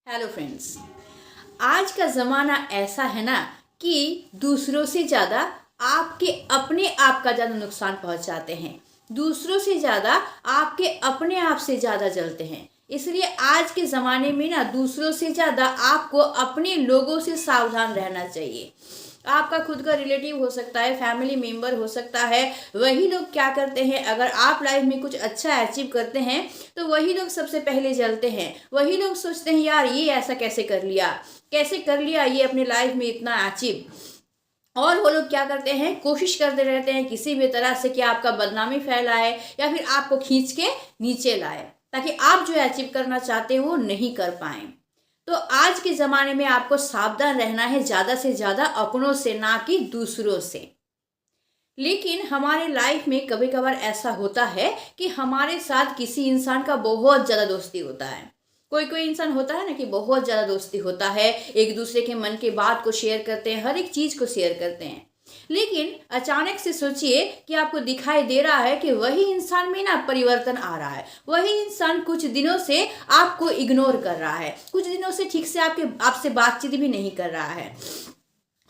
Hello friends. आज का ज़माना ऐसा है ना कि दूसरों से ज़्यादा आपके अपने आप का ज़्यादा नुकसान पहुंचाते हैं। दूसरों से ज़्यादा आपके अपने आप से ज़्यादा जलते हैं। इसलिए आज के ज़माने में ना दूसरों से ज़्यादा आपको अपने लोगों से सावधान रहना चाहिए। आपका खुद का रिलेटिव हो सकता है, फैमिली मेंबर हो सकता है। वही लोग क्या करते हैं, अगर आप लाइफ में कुछ अच्छा अचीव करते हैं तो वही लोग सबसे पहले जलते हैं। वही लोग सोचते हैं यार ये ऐसा कैसे कर लिया ये अपने लाइफ में इतना अचीव। और वो लोग क्या करते हैं, कोशिश करते रहते हैं किसी भी तरह से कि आपका बदनामी फैलाए या फिर आपको खींच के नीचे लाए, ताकि आप जो अचीव करना चाहते हैं वो नहीं कर पाए। तो आज के ज़माने में आपको सावधान रहना है, ज़्यादा से ज़्यादा अपनों से, ना कि दूसरों से। लेकिन हमारे लाइफ में कभी कभार ऐसा होता है कि हमारे साथ किसी इंसान का बहुत ज़्यादा दोस्ती होता है। कोई कोई इंसान होता है ना कि बहुत ज़्यादा दोस्ती होता है, एक दूसरे के मन की बात को शेयर करते हैं, हर एक चीज़ को शेयर करते हैं। लेकिन अचानक से सोचिए कि आपको दिखाई दे रहा है कि वही इंसान में ना परिवर्तन आ रहा है। वही इंसान कुछ दिनों से आपको इग्नोर कर रहा है, कुछ दिनों से ठीक से आपसे बातचीत भी नहीं कर रहा है।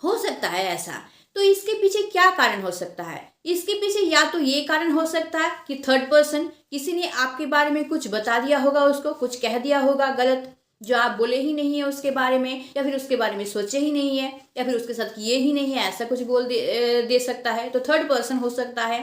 हो सकता है ऐसा। तो इसके पीछे क्या कारण हो सकता है? इसके पीछे या तो ये कारण हो सकता है कि थर्ड पर्सन, किसी ने आपके बारे में कुछ बता दिया होगा, उसको कुछ कह दिया होगा गलत, जो आप बोले ही नहीं है उसके बारे में, या फिर उसके बारे में सोचे ही नहीं है, या फिर उसके साथ किए ही नहीं है, ऐसा कुछ बोल दे सकता है। तो थर्ड पर्सन हो सकता है।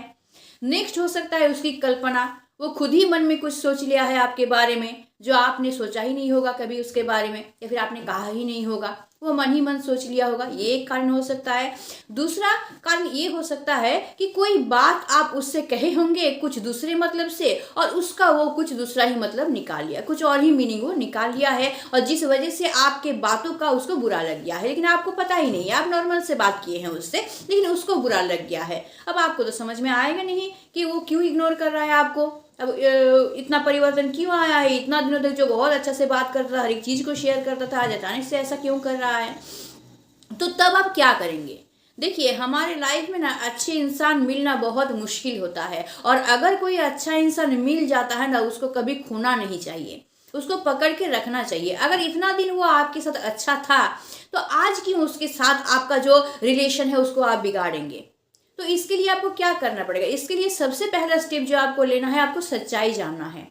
नेक्स्ट हो सकता है उसकी कल्पना। वो खुद ही मन में कुछ सोच लिया है आपके बारे में, जो आपने सोचा ही नहीं होगा कभी उसके बारे में, या फिर आपने कहा ही नहीं होगा, वो मन ही मन सोच लिया होगा। ये एक कारण हो सकता है। दूसरा कारण ये हो सकता है कि कोई बात आप उससे कहे होंगे कुछ दूसरे मतलब से, और उसका वो कुछ दूसरा ही मतलब निकाल लिया, कुछ और ही मीनिंग वो निकाल लिया है, और जिस वजह से आपके बातों का उसको बुरा लग गया है। लेकिन आपको पता ही नहीं है, आप नॉर्मल से बात किए हैं उससे, लेकिन उसको बुरा लग गया है। अब आपको तो समझ में आएगा नहीं कि वो क्यों इग्नोर कर रहा है आपको। अब इतना परिवर्तन क्यों आया है? इतना दिनों तक जो बहुत अच्छा से बात करता था, हर एक चीज़ को शेयर करता था, आज अचानक से ऐसा क्यों कर रहा है? तो तब आप क्या करेंगे? देखिए, हमारे लाइफ में ना अच्छे इंसान मिलना बहुत मुश्किल होता है, और अगर कोई अच्छा इंसान मिल जाता है ना, उसको कभी खोना नहीं चाहिए, उसको पकड़ के रखना चाहिए। अगर इतना दिन वो आपके साथ अच्छा था, तो आज क्यों उसके साथ आपका जो रिलेशन है उसको आप बिगाड़ेंगे? तो इसके लिए आपको क्या करना पड़ेगा? इसके लिए सबसे पहला स्टेप जो आपको लेना है, आपको सच्चाई जानना है।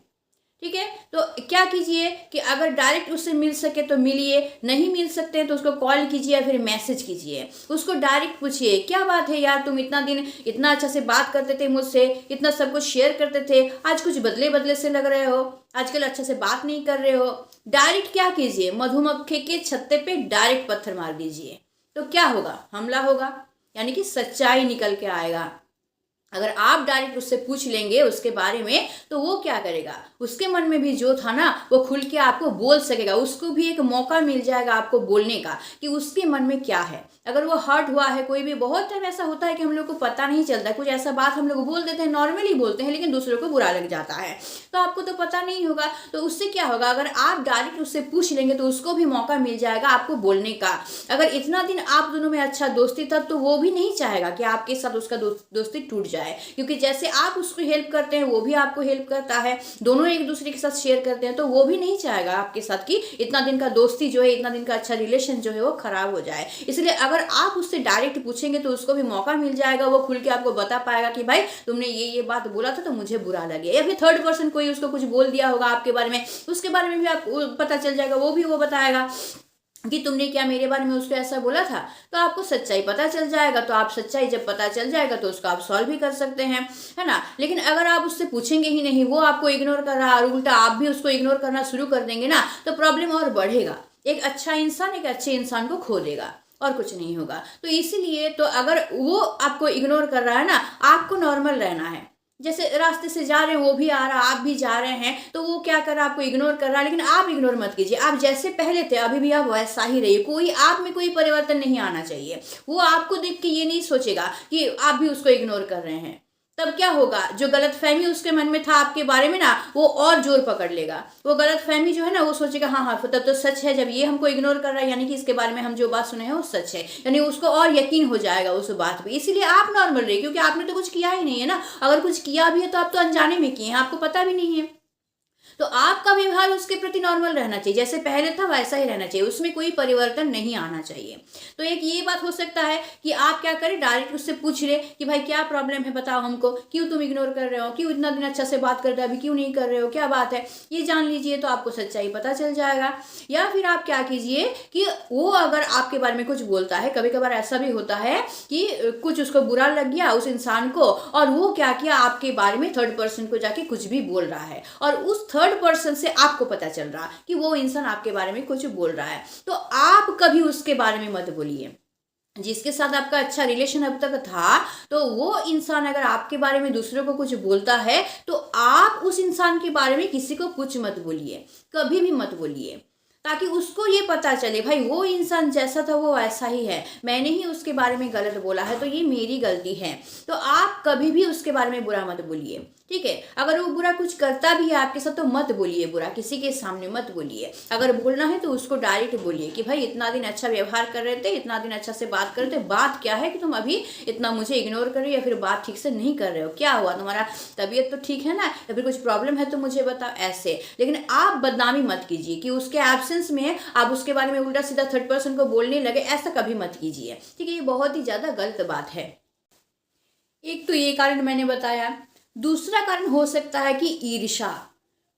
ठीक है, तो क्या कीजिए कि अगर डायरेक्ट उससे मिल सके तो मिलिए, नहीं मिल सकते हैं तो उसको कॉल कीजिए या फिर मैसेज कीजिए। उसको डायरेक्ट पूछिए, क्या बात है यार, तुम इतना दिन इतना अच्छा से बात करते थे मुझसे, इतना सब कुछ शेयर करते थे, आज कुछ बदले बदले से लग रहे हो, आजकल अच्छा से बात नहीं कर रहे हो। डायरेक्ट क्या कीजिए, मधुमक्खी के छत्ते पे डायरेक्ट पत्थर मार दीजिए। तो क्या होगा? हमला होगा, यानी कि सच्चाई निकल के आएगा। अगर आप डायरेक्ट उससे पूछ लेंगे उसके बारे में, तो वो क्या करेगा, उसके मन में भी जो था ना वो खुल के आपको बोल सकेगा, उसको भी एक मौका मिल जाएगा आपको बोलने का कि उसके मन में क्या है। अगर वो हर्ट हुआ है, कोई भी बहुत टाइम ऐसा होता है कि हम लोग को पता नहीं चलता, कुछ ऐसा बात हम लोग बोल देते हैं, नॉर्मली बोलते हैं, लेकिन दूसरों को बुरा लग जाता है, तो आपको तो पता नहीं होगा। तो उससे क्या होगा, अगर आप डायरेक्ट उससे पूछ लेंगे तो उसको भी मौका मिल जाएगा आपको बोलने का। अगर इतना दिन आप दोनों में अच्छा दोस्ती था, तो वो भी नहीं चाहेगा कि आपके साथ उसका दोस्ती टूट जाए, क्योंकि जैसे आप उसको हेल्प करते हैं वो भी आपको हेल्प करता है, दोनों एक दूसरे के साथ शेयर करते हैं, तो वो भी नहीं चाहेगा आपके साथ कि इतना दिन का दोस्ती जो है, इतना दिन का अच्छा रिलेशन जो है वो खराब हो जाए। इसलिए अगर आप उससे डायरेक्ट पूछेंगे तो उसको भी मौका मिल जाएगा, वो खुल के आपको बता पाएगा कि भाई तुमने ये बात बोला था तो मुझे बुरा लगे। या फिर थर्ड पर्सन कोई उसको कुछ बोल दिया होगा आपके बारे में, उसके बारे में भी आपको पता चल जाएगा, वो बताएगा कि तुमने क्या मेरे बारे में उसको ऐसा बोला था। तो आपको सच्चाई पता चल जाएगा, तो आप सच्चाई जब पता चल जाएगा तो उसको आप सॉल्व भी कर सकते हैं, है ना। लेकिन अगर आप उससे पूछेंगे ही नहीं, वो आपको इग्नोर कर रहा है और उल्टा आप भी उसको इग्नोर करना शुरू कर देंगे ना, तो प्रॉब्लम और बढ़ेगा। एक अच्छा इंसान एक अच्छे इंसान को खो देगा, और कुछ नहीं होगा। तो इसीलिए तो अगर वो आपको इग्नोर कर रहा है ना, आपको नॉर्मल रहना है। जैसे रास्ते से जा रहे हैं, वो भी आ रहा, आप भी जा रहे हैं, तो वो क्या कर रहा है, आपको इग्नोर कर रहा है, लेकिन आप इग्नोर मत कीजिए। आप जैसे पहले थे अभी भी आप वैसा ही रहिए, कोई आप में कोई परिवर्तन नहीं आना चाहिए। वो आपको देख के ये नहीं सोचेगा कि आप भी उसको इग्नोर कर रहे हैं। तब क्या होगा, जो गलतफहमी उसके मन में था आपके बारे में ना, वो और जोर पकड़ लेगा। वो गलतफहमी जो है ना, वो सोचेगा हाँ हाँ तब तो सच है, जब ये हमको इग्नोर कर रहा है यानी कि इसके बारे में हम जो बात सुने हैं वो सच है, यानी उसको और यकीन हो जाएगा उस बात पे। इसीलिए आप नॉर्मल रहिए, क्योंकि आपने तो कुछ किया ही नहीं है ना। अगर कुछ किया भी है तो आप तो अनजाने में किए हैं, आपको पता भी नहीं है। तो आपका व्यवहार फिलहाल उसके प्रति नॉर्मल रहना चाहिए, जैसे पहले था वैसा ही रहना चाहिए, उसमें कोई परिवर्तन नहीं आना चाहिए। तो एक ये बात हो सकता है कि आप क्या करें, डायरेक्ट उससे पूछ ले कि भाई क्या प्रॉब्लम है, बताओ हमको, क्यों तुम इग्नोर कर रहे हो, क्यों इतना दिन अच्छा से बात करते हो अभी क्यों नहीं कर रहे हो, क्या बात है, ये जान लीजिए तो आपको सच्चाई पता चल जाएगा। या फिर आप क्या कीजिए कि वो अगर आपके बारे में कुछ बोलता है, कभी कभार ऐसा भी होता है कि कुछ उसको बुरा लग गया उस इंसान को, और वो क्या किया आपके बारे में थर्ड पर्सन को जाके कुछ भी बोल रहा है, और उस थर्ड पर्सन से आपको पता चल रहा कि वो इंसान आपके बारे में कुछ बोल रहा है, तो आप कभी उसके बारे में मत बोलिए। जिसके साथ आपका अच्छा रिलेशन अब तक था, तो वो इंसान अगर आपके बारे में दूसरों को कुछ बोलता है तो आप उस इंसान के बारे में किसी को कुछ मत बोलिए, कभी भी मत बोलिए, ताकि उसको ये पता चले भाई वो इंसान जैसा था वो वैसा ही है, मैंने ही उसके बारे में गलत बोला है तो ये मेरी गलती है। तो आप कभी भी उसके बारे में बुरा मत बोलिए, ठीक है। अगर वो बुरा कुछ करता भी है आपके साथ तो मत बोलिए, बुरा किसी के सामने मत बोलिए। अगर बोलना है तो उसको डायरेक्ट बोलिए कि भाई इतना दिन अच्छा व्यवहार कर रहे थे, इतना दिन अच्छा से बात कर रहे थे, बात क्या है कि तुम अभी इतना मुझे इग्नोर कर रहे हो या फिर बात ठीक से नहीं कर रहे हो, क्या हुआ, तुम्हारा तबीयत तो ठीक है ना, या फिर कुछ प्रॉब्लम है तो मुझे बताओ, ऐसे। लेकिन आप बदनामी मत कीजिए कि उसके एब्सेंस में आप उसके बारे में उल्टा सीधा थर्ड पर्सन को बोलने लगे, ऐसा कभी मत कीजिए, ठीक है। ये बहुत ही ज्यादा गलत बात है। एक तो ये कारण मैंने बताया। दूसरा कारण हो सकता है कि ईर्ष्या।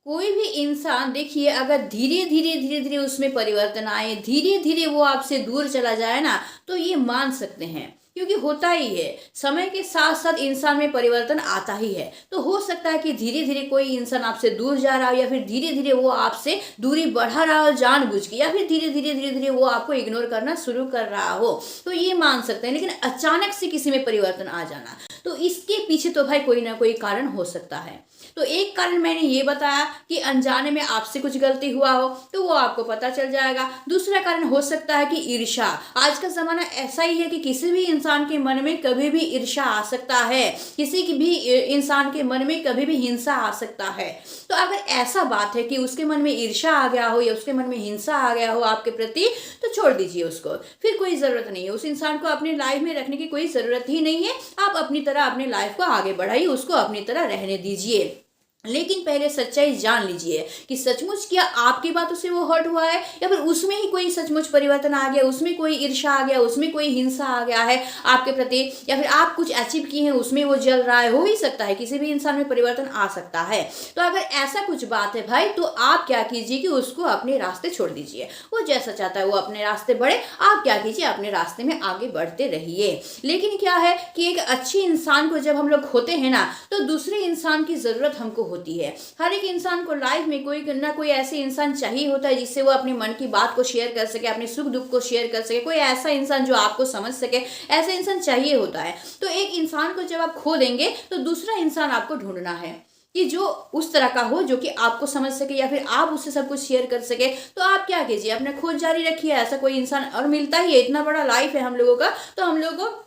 कोई भी इंसान देखिए अगर धीरे धीरे उसमें परिवर्तन आए, धीरे धीरे वो आपसे दूर चला जाए ना, तो ये मान सकते हैं, क्योंकि होता ही है, समय के साथ साथ इंसान में परिवर्तन आता ही है। तो हो सकता है कि धीरे धीरे कोई इंसान आपसे दूर जा रहा हो, या फिर धीरे धीरे वो आपसे दूरी बढ़ा रहा हो जानबूझ के, या फिर धीरे धीरे वो आपको इग्नोर करना शुरू कर रहा हो, तो ये मान सकते हैं। लेकिन अचानक से किसी में परिवर्तन आ जाना, तो इसके पीछे तो भाई कोई ना कोई कारण हो सकता है। तो एक कारण मैंने ये बताया कि अनजाने में आपसे कुछ गलती हुआ हो, तो वो आपको पता चल जाएगा। दूसरा कारण हो सकता है कि ईर्ष्या। आज का जमाना ऐसा ही है कि किसी भी इंसान के मन में कभी भी ईर्ष्या आ सकता है, किसी की भी इंसान के मन में कभी भी हिंसा आ सकता है। तो अगर ऐसा बात है कि उसके मन में ईर्ष्या आ गया हो या उसके मन में हिंसा आ गया हो आपके प्रति, तो छोड़ दीजिए उसको, फिर कोई जरूरत नहीं है उस इंसान को अपनी लाइफ में रखने की, कोई जरूरत ही नहीं है। आप अपनी तरह अपनी लाइफ को आगे बढ़ाइए, उसको अपनी तरह रहने दीजिए। लेकिन पहले सच्चाई जान लीजिए कि सचमुच क्या आपकी बातों से वो हर्ट हुआ है, या फिर उसमें ही कोई सचमुच परिवर्तन आ गया, उसमें कोई ईर्ष्या आ गया, उसमें कोई हिंसा आ गया है आपके प्रति, या फिर आप कुछ अचीव किए हैं उसमें वो जल रहा है। हो ही सकता है, किसी भी इंसान में परिवर्तन आ सकता है। तो अगर ऐसा कुछ बात है भाई, तो आप क्या कीजिए कि उसको अपने रास्ते छोड़ दीजिए। वो जैसा चाहता है वो अपने रास्ते बढ़े, आप क्या कीजिए अपने रास्ते में आगे बढ़ते रहिए। लेकिन क्या है कि एक अच्छे इंसान को जब हम लोग होते हैं ना, तो दूसरे इंसान की जरूरत हमको होती है। हर एक इंसान को लाइफ में कोई ना कोई ऐसे इंसान चाहिए होता है जिससे वो अपने मन की बात को शेयर कर सके, अपने सुख दुख को शेयर कर सके, कोई ऐसा इंसान जो आपको समझ सके, ऐसा इंसान चाहिए होता है। तो एक इंसान को जब आप खो देंगे तो दूसरा इंसान आपको ढूंढना है कि जो उस तरह का हो, जो कि आपको समझ सके या फिर आप उससे सब कुछ शेयर कर सके। तो आप क्या कीजिए, अपना खोज जारी रखिए, ऐसा कोई इंसान और मिलता ही है। इतना बड़ा लाइफ है हम लोगों का, तो हम लोगों को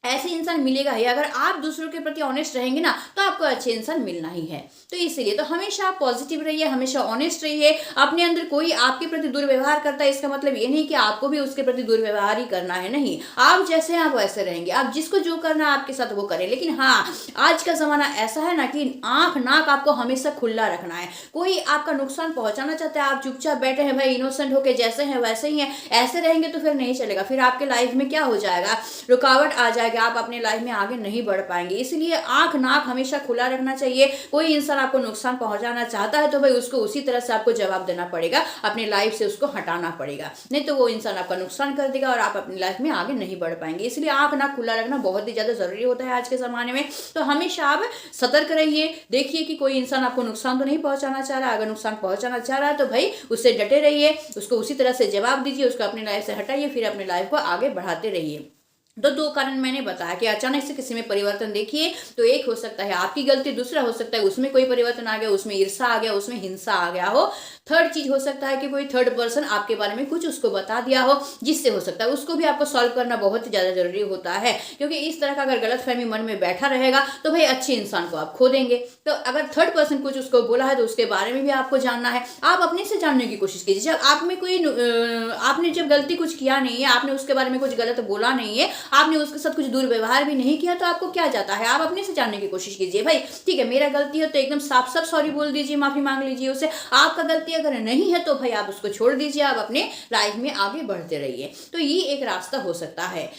ऐसे इंसान मिलेगा ही। अगर आप दूसरों के प्रति ऑनेस्ट रहेंगे ना, तो आपको अच्छे इंसान मिलना ही है। तो इसलिए तो हमेशा आप पॉजिटिव रहिए, हमेशा ऑनेस्ट रहिए। अपने अंदर कोई आपके प्रति दुर्व्यवहार करता है, इसका मतलब ये नहीं कि आपको भी उसके प्रति दुर्व्यवहार ही करना है, नहीं। आप जैसे हैं आप वैसे रहेंगे, आप जिसको जो करना है आपके साथ वो करें। लेकिन हाँ, आज का जमाना ऐसा है ना कि आंख नाक आपको हमेशा खुला रखना है। कोई आपका नुकसान पहुंचाना चाहता है, आप चुपचाप बैठे हैं भाई, इनोसेंट होके जैसे हैं वैसे ही हैं, ऐसे रहेंगे तो फिर नहीं चलेगा। फिर आपके लाइफ में क्या हो जाएगा, रुकावट आ जाएगी, आप अपने लाइफ में आगे नहीं बढ़ पाएंगे। इसलिए आंख नाक हमेशा खुला रखना चाहिए। कोई इंसान आपको नुकसान पहुंचाना चाहता है तो भाई उसको उसी तरह से आपको जवाब देना पड़ेगा, अपनी लाइफ से उसको हटाना पड़ेगा, नहीं तो वो इंसान आपका नुकसान कर देगा और आप अपनी लाइफ में आगे नहीं बढ़ पाएंगे। इसलिए आंख नाक खुला रखना बहुत ही ज्यादा जरूरी होता है आज के जमाने में। तो हमेशा आप सतर्क रहिए, देखिए कि कोई इंसान आपको नुकसान तो नहीं पहुंचाना चाह रहा। अगर नुकसान पहुंचाना चाह रहा है तो भाई उससे डटे रहिए, उसको उसी तरह से जवाब दीजिए, उसको अपनी लाइफ से हटाइए, फिर अपनी लाइफ को आगे बढ़ाते रहिए। तो दो कारण मैंने बताया कि अचानक से किसी में परिवर्तन देखिए तो एक हो सकता है आपकी गलती, दूसरा हो सकता है उसमें कोई परिवर्तन आ गया, उसमें ईर्ष्या आ गया, उसमें हिंसा आ गया हो। थर्ड चीज हो सकता है कि कोई थर्ड पर्सन आपके बारे में कुछ उसको बता दिया हो, जिससे हो सकता है उसको भी आपको सॉल्व करना बहुत ही ज्यादा जरूरी होता है। क्योंकि इस तरह का अगर गलतफहमी मन में बैठा रहेगा तो भाई अच्छे इंसान को आप खो देंगे। तो अगर थर्ड पर्सन कुछ उसको बोला है तो उसके बारे में भी आपको जानना है, आप अपने से जानने की कोशिश कीजिए। जब आप में कोई आपने जब गलती कुछ किया नहीं है, आपने उसके बारे में कुछ गलत बोला नहीं है, आपने उसके साथ कुछ दुर्व्यवहार भी नहीं किया तो आपको क्या जाता है, आप अपने से जानने की कोशिश कीजिए। भाई ठीक है, मेरा गलती है तो एकदम साफ साफ सॉरी बोल दीजिए, माफी मांग लीजिए उससे। आपका गलती अगर नहीं है तो भाई आप उसको छोड़ दीजिए, आप अपने लाइफ में आगे बढ़ते रहिए। तो ये एक रास्ता हो सकता है।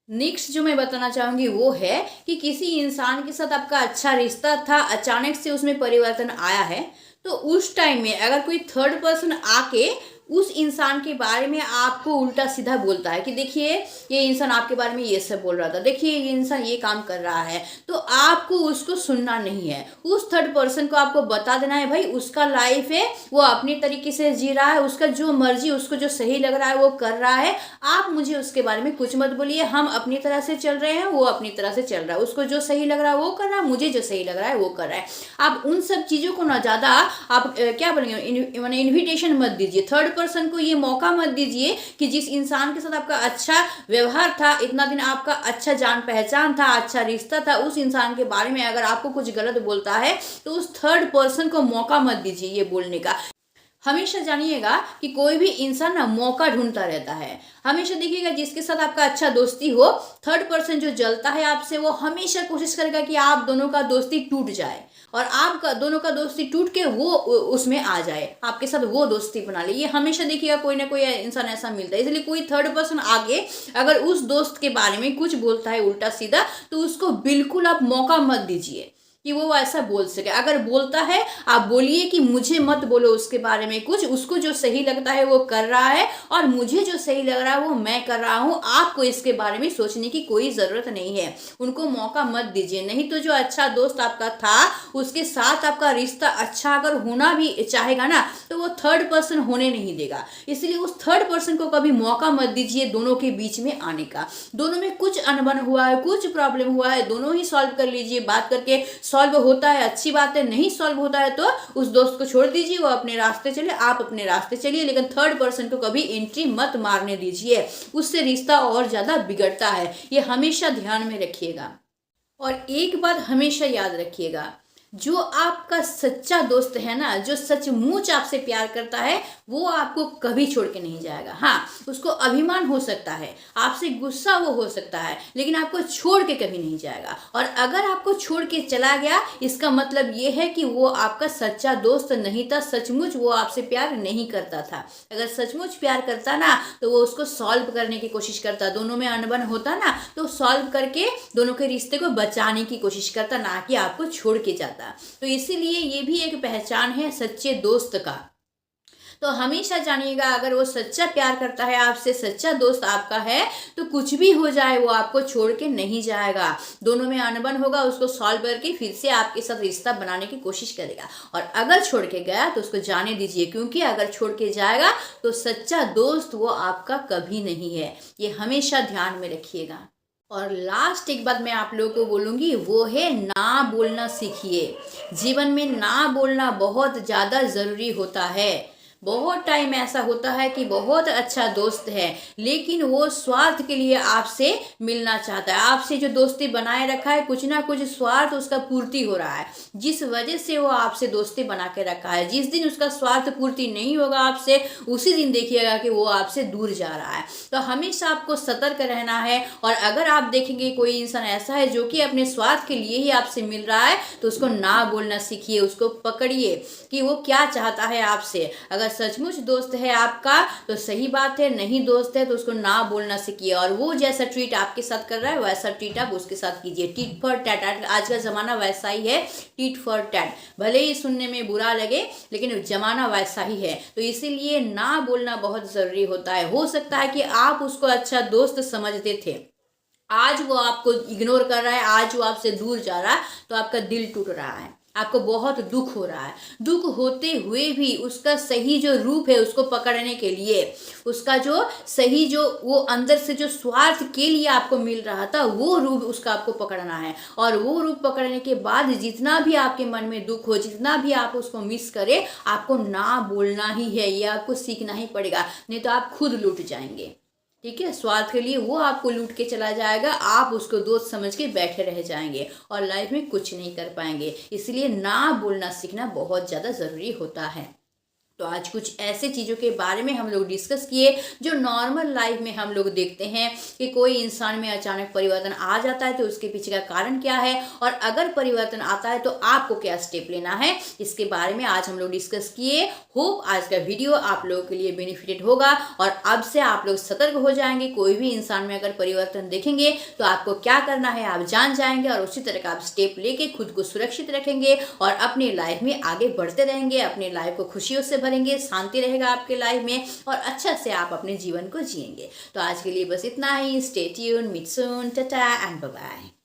नेक्स्ट जो मैं बताना चाहूंगी वो है कि किसी इंसान के साथ आपका अच्छा रिश्ता था, अचानक से उसमें परिवर्तन आया है, तो उस टाइम में अगर कोई थर्ड पर्सन आके उस इंसान के बारे में आपको उल्टा सीधा बोलता है कि देखिए ये इंसान आपके बारे में ये सब बोल रहा था, देखिए ये इंसान ये काम कर रहा है, तो आपको उसको सुनना नहीं है। उस थर्ड पर्सन को आपको बता देना है भाई उसका लाइफ है, वो अपने तरीके से जी रहा है, उसका जो मर्जी, उसको जो सही लग रहा है वो कर रहा है। आप मुझे उसके बारे में कुछ मत बोलिए, हम अपनी तरह से चल रहे हैं, वो अपनी तरह से चल रहा है, उसको जो सही लग रहा है वो कर रहा है, मुझे जो सही लग रहा है वो कर रहा है। आप उन सब चीज़ों को ना ज़्यादा आप क्या बोलेंगे, मैंने इन्विटेशन मत दीजिए, थर्ड पर्सन को ये मौका मत दीजिए कि जिस इंसान के साथ आपका अच्छा व्यवहार था, इतना दिन आपका अच्छा जान पहचान था, अच्छा रिश्ता था, उस इंसान के बारे में अगर आपको कुछ गलत बोलता है तो उस थर्ड पर्सन को मौका मत दीजिए ये बोलने का। हमेशा जानिएगा कि कोई भी इंसान ना मौका ढूंढता रहता है। हमेशा देखिएगा जिसके साथ आपका अच्छा दोस्ती हो, थर्ड पर्सन जो जलता है आपसे, वो हमेशा कोशिश करेगा कि आप दोनों का दोस्ती टूट जाए और आपका दोनों का दोस्ती टूट के वो उसमें आ जाए, आपके साथ वो दोस्ती बना ले। ये हमेशा देखिएगा कोई ना कोई इंसान ऐसा मिलता है। इसलिए कोई थर्ड पर्सन आगे अगर उस दोस्त के बारे में कुछ बोलता है उल्टा सीधा, तो उसको बिल्कुल आप मौका मत दीजिए कि वो ऐसा बोल सके। अगर बोलता है आप बोलिए कि मुझे मत बोलो उसके बारे में कुछ, उसको जो सही लगता है वो कर रहा है और मुझे जो सही लग रहा है वो मैं कर रहा हूँ, आपको इसके बारे में सोचने की कोई ज़रूरत नहीं है। उनको मौका मत दीजिए, नहीं तो जो अच्छा दोस्त आपका था उसके साथ आपका रिश्ता अच्छा अगर होना भी चाहेगा ना तो वो थर्ड पर्सन होने नहीं देगा। इसलिए उस थर्ड पर्सन को कभी मौका मत दीजिए दोनों के बीच में आने का। दोनों में कुछ अनबन हुआ है, कुछ प्रॉब्लम हुआ है, दोनों ही सॉल्व कर लीजिए, बात करके सॉल्व होता है अच्छी बात है, नहीं सॉल्व होता है तो उस दोस्त को छोड़ दीजिए, वो अपने रास्ते चले, आप अपने रास्ते चलिए, लेकिन थर्ड पर्सन को कभी एंट्री मत मारने दीजिए, उससे रिश्ता और ज्यादा बिगड़ता है। ये हमेशा ध्यान में रखिएगा। और एक बात हमेशा याद रखिएगा, जो आपका सच्चा दोस्त है ना, जो सचमुच आपसे प्यार करता है, वो आपको कभी छोड़ के नहीं जाएगा। हाँ, उसको अभिमान हो सकता है, आपसे गुस्सा वो हो सकता है, लेकिन आपको छोड़ के कभी नहीं जाएगा। और अगर आपको छोड़ के चला गया, इसका मतलब ये है कि वो आपका सच्चा दोस्त नहीं था, सचमुच वो आपसे प्यार नहीं करता था। अगर सचमुच प्यार करता ना तो वो उसको सॉल्व करने की कोशिश करता, दोनों में अनबन होता ना तो सॉल्व करके दोनों के रिश्ते को बचाने की कोशिश करता, ना कि आपको छोड़ के जाता। तो इसीलिए ये भी एक पहचान है सच्चे दोस्त का। तो हमेशा जानिएगा अगर वो सच्चा प्यार करता है आपसे, सच्चा दोस्त आपका है, तो कुछ भी हो जाए वो आपको छोड़ के नहीं जाएगा। दोनों में अनबन होगा, उसको सॉल्व करके फिर से आपके साथ रिश्ता बनाने की कोशिश करेगा। और अगर छोड़ के गया तो उसको जाने दीजिए, क्योंकि अगर छोड़ के जाएगा तो सच्चा दोस्त वो आपका कभी नहीं है। ये हमेशा ध्यान में रखिएगा। और लास्ट एक बात मैं आप लोगों को बोलूँगी, वो है ना बोलना सीखिए। जीवन में ना बोलना बहुत ज़्यादा ज़रूरी होता है। बहुत टाइम ऐसा होता है कि बहुत अच्छा दोस्त है, लेकिन वो स्वार्थ के लिए आपसे मिलना चाहता है, आपसे जो दोस्ती बनाए रखा है कुछ ना कुछ स्वार्थ उसका पूर्ति हो रहा है, जिस वजह से वो आपसे दोस्ती बना के रखा है। जिस दिन उसका स्वार्थ पूर्ति नहीं होगा आपसे, उसी दिन देखिएगा कि वो आपसे दूर जा रहा है। तो हमेशा आपको सतर्क रहना है। और अगर आप देखेंगे कोई इंसान ऐसा है जो कि अपने स्वार्थ के लिए ही आपसे मिल रहा है, तो उसको ना बोलना सीखिए, उसको पकड़िए कि वो क्या चाहता है आपसे। अगर सचमुच दोस्त है आपका तो सही बात है, नहीं दोस्त है तो उसको ना बोलना सीखिए। और वो जैसा ट्रीट आपके साथ कर रहा है वैसा ट्रीट आप उसके साथ कीजिए। टिट फॉर टैट, आज का जमाना वैसा ही है, टिट फॉर टैट। भले ही सुनने में बुरा लगे लेकिन जमाना वैसा ही है। तो इसीलिए ना बोलना बहुत जरूरी होता है। हो सकता है कि आप उसको अच्छा दोस्त समझते थे, आज वो आपको इग्नोर कर रहा है, आज वो आपसे दूर जा रहा है, तो आपका दिल टूट रहा है, आपको बहुत दुख हो रहा है। दुख होते हुए भी उसका सही जो रूप है उसको पकड़ने के लिए, उसका जो सही जो वो अंदर से जो स्वार्थ के लिए आपको मिल रहा था वो रूप उसका आपको पकड़ना है। और वो रूप पकड़ने के बाद जितना भी आपके मन में दुख हो, जितना भी आप उसको मिस करें, आपको ना बोलना ही है, ये आपको सीखना ही पड़ेगा, नहीं तो आप खुद लूट जाएंगे। ठीक है, स्वार्थ के लिए वो आपको लूट के चला जाएगा, आप उसको दोस्त समझ के बैठे रह जाएंगे और लाइफ में कुछ नहीं कर पाएंगे। इसलिए ना बोलना सीखना बहुत ज़्यादा ज़रूरी होता है। तो आज कुछ ऐसे चीज़ों के बारे में हम लोग डिस्कस किए जो नॉर्मल लाइफ में हम लोग देखते हैं कि कोई इंसान में अचानक परिवर्तन आ जाता है तो उसके पीछे का कारण क्या है, और अगर परिवर्तन आता है तो आपको क्या स्टेप लेना है, इसके बारे में आज हम लोग डिस्कस किए। होप आज का वीडियो आप लोगों के लिए बेनिफिटेड होगा और अब से आप लोग सतर्क हो जाएंगे। कोई भी इंसान में अगर परिवर्तन देखेंगे तो आपको क्या करना है आप जान जाएंगे और उसी तरह का आप स्टेप लेके खुद को सुरक्षित रखेंगे और अपनी लाइफ में आगे बढ़ते रहेंगे। अपनी लाइफ को खुशियों से भरेंगे, शांति रहेगा आपके लाइफ में और अच्छा से आप अपने जीवन को जिएंगे। तो आज के लिए बस इतना ही। Stay tune, meet soon, tata and bye bye.